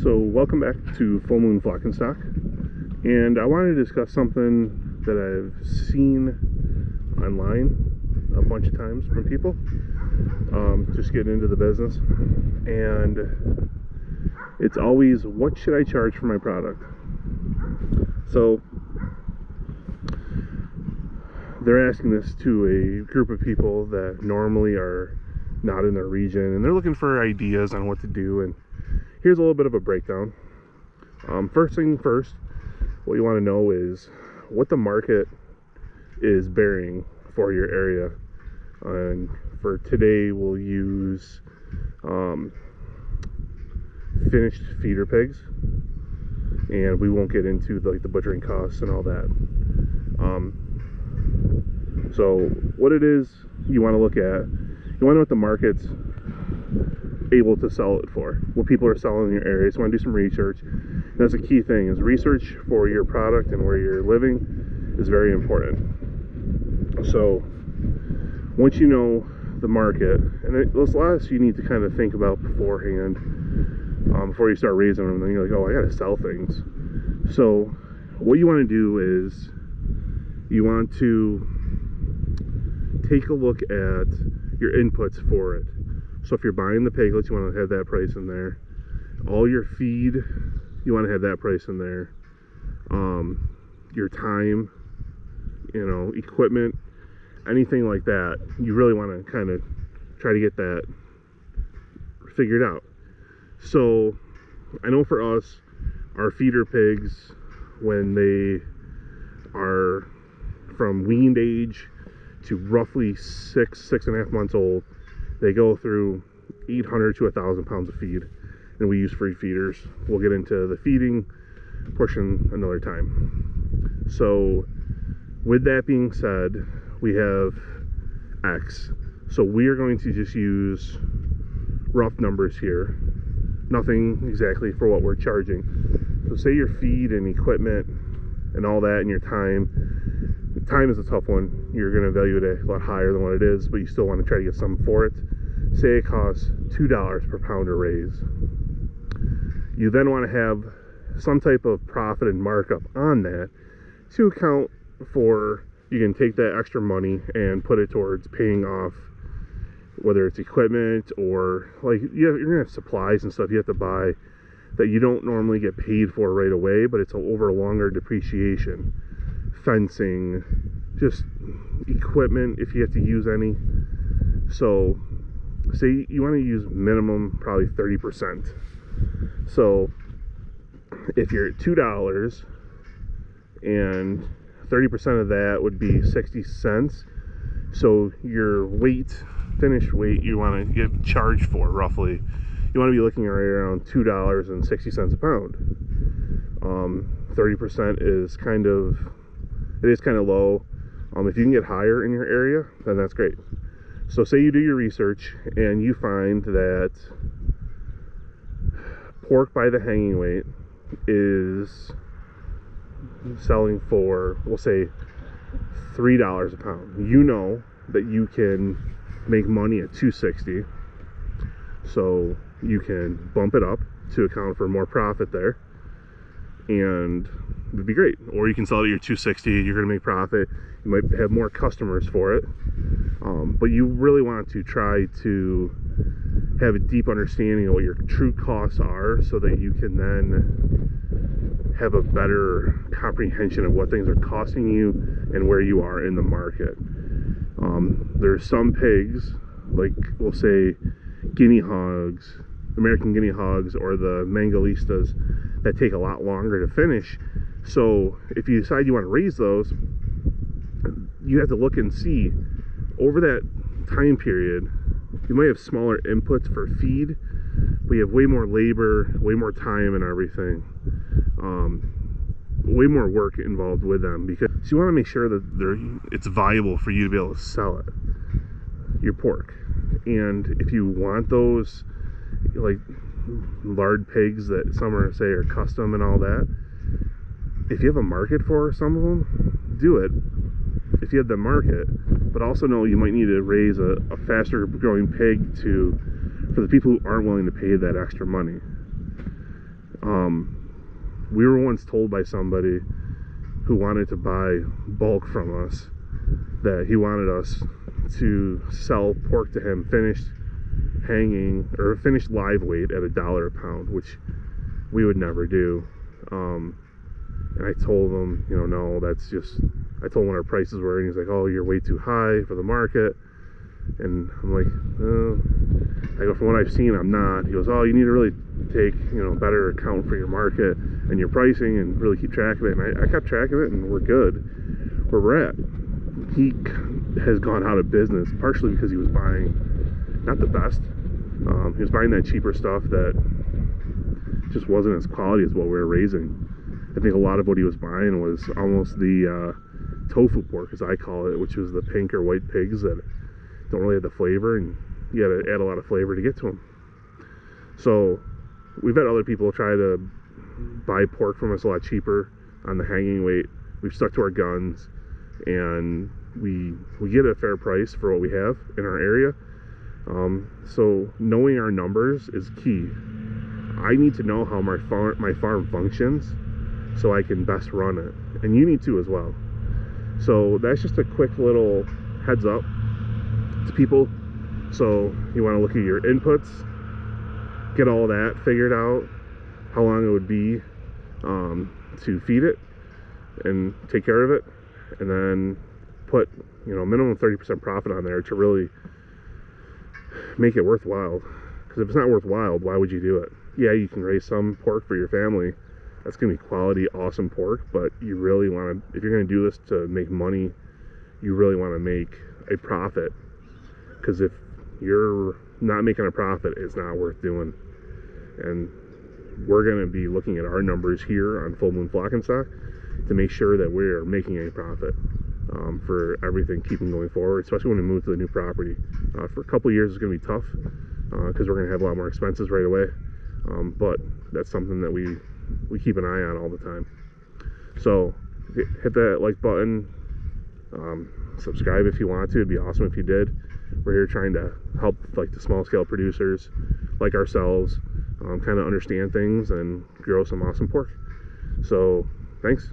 So welcome back to Full Moon Flock and Stock, and I wanted to discuss something that I've seen online a bunch of times from people just getting into the business, and it's always, what should I charge for my product? So they're asking this to a group of people that normally are not in their region, and they're looking for ideas on what to do. And here's a little bit of a breakdown. First thing first, what you want to know is what the market is bearing for your area. And for today, we'll use finished feeder pigs, and we won't get into the butchering costs and all that. So what it is you want to look at, you want to know what the market's able to sell it for, what people are selling in your area. So you want to do some research. And that's a key thing, is research for your product and where you're living is very important. So once you know the market, and those last you need to kind of think about beforehand, before you start raising them. Then you're like, oh, I gotta sell things. So what you want to do is you want to take a look at your inputs for it. So if you're buying the piglets, you want to have that price in there. All your feed, you want to have that price in there. Your time, equipment, anything like that, you really want to kind of try to get that figured out. So I know for us, our feeder pigs, when they are from weaned age to roughly 6.5 months old, they go through 800 to 1,000 pounds of feed, and we use free feeders. We'll get into the feeding portion another time. So with that being said, we have X. So we are going to just use rough numbers here, nothing exactly for what we're charging. So say your feed and equipment and all that, and your time is a tough one. You're going to value it a lot higher than what it is, but you still want to try to get something for it. Say it costs $2 per pound to raise. You then want to have some type of profit and markup on that to account for, you can take that extra money and put it towards paying off, whether it's equipment or you're going to have supplies and stuff you have to buy that you don't normally get paid for right away, but it's over a longer depreciation. Fencing, just equipment if you have to use any. So say you want to use minimum probably 30%. So if you're at $2 and 30% of that would be 60 cents, so your finished weight you want to get charged for, roughly, you want to be looking right around $2.60 a pound. 30% is kind of low. If you can get higher in your area, then that's great. So say you do your research and you find that pork by the hanging weight is selling for, we'll say, $3 a pound. You know that you can make money at $2.60, so you can bump it up to account for more profit there, and it'd be great. Or you can sell it at your $2.60, you're going to make profit, you might have more customers for it, but you really want to try to have a deep understanding of what your true costs are, so that you can then have a better comprehension of what things are costing you and where you are in the market. There's some pigs, like we'll say guinea hogs, American guinea hogs, or the Mangalistas, that take a lot longer to finish. So if you decide you want to raise those, you have to look and see over that time period. You might have smaller inputs for feed, but you have way more labor, way more time and everything, way more work involved with them, because you want to make sure that it's viable for you to be able to sell it, your pork. And if you want those like lard pigs that some are custom and all that, if you have a market for some of them, do it if you have the market. But also know you might need to raise a faster growing pig for the people who aren't willing to pay that extra money. We were once told by somebody who wanted to buy bulk from us that he wanted us to sell pork to him finished hanging or finished live weight at $1 a pound, which we would never do. And I told him, you know, no, that's just, I told him what our prices were, and he's like, oh, you're way too high for the market. And I'm like, I go, from what I've seen, I'm not. He goes, oh, you need to really take, you know, better account for your market and your pricing and really keep track of it. And I kept track of it, and we're good where we're at. He has gone out of business partially because he was buying not the best. He was buying that cheaper stuff that just wasn't as quality as what we were raising. I think a lot of what he was buying was almost the tofu pork, as I call it, which was the pink or white pigs that don't really have the flavor, and you got to add a lot of flavor to get to them. So we've had other people try to buy pork from us a lot cheaper on the hanging weight. We've stuck to our guns, and we get a fair price for what we have in our area. So knowing our numbers is key. I need to know how my farm functions so I can best run it, and you need to as well. So that's just a quick little heads up to people. So you want to look at your inputs, get all that figured out, how long it would be to feed it and take care of it, and then put, you know, minimum 30% profit on there to really make it worthwhile. Because if it's not worthwhile, why would you do it? Yeah, you can raise some pork for your family. That's gonna be quality, awesome pork, but you really want to, if you're gonna do this to make money, you really want to make a profit. Because if you're not making a profit, it's not worth doing. And we're going to be looking at our numbers here on Full Moon Flock and Stock to make sure that we're making a profit for everything keeping going forward, especially when we move to the new property. For a couple of years, it's going to be tough because we're going to have a lot more expenses right away. But that's something that we keep an eye on all the time. So hit that like button. Subscribe if you want to. It'd be awesome if you did. We're here trying to help like the small scale producers like ourselves kind of understand things and grow some awesome pork. So thanks.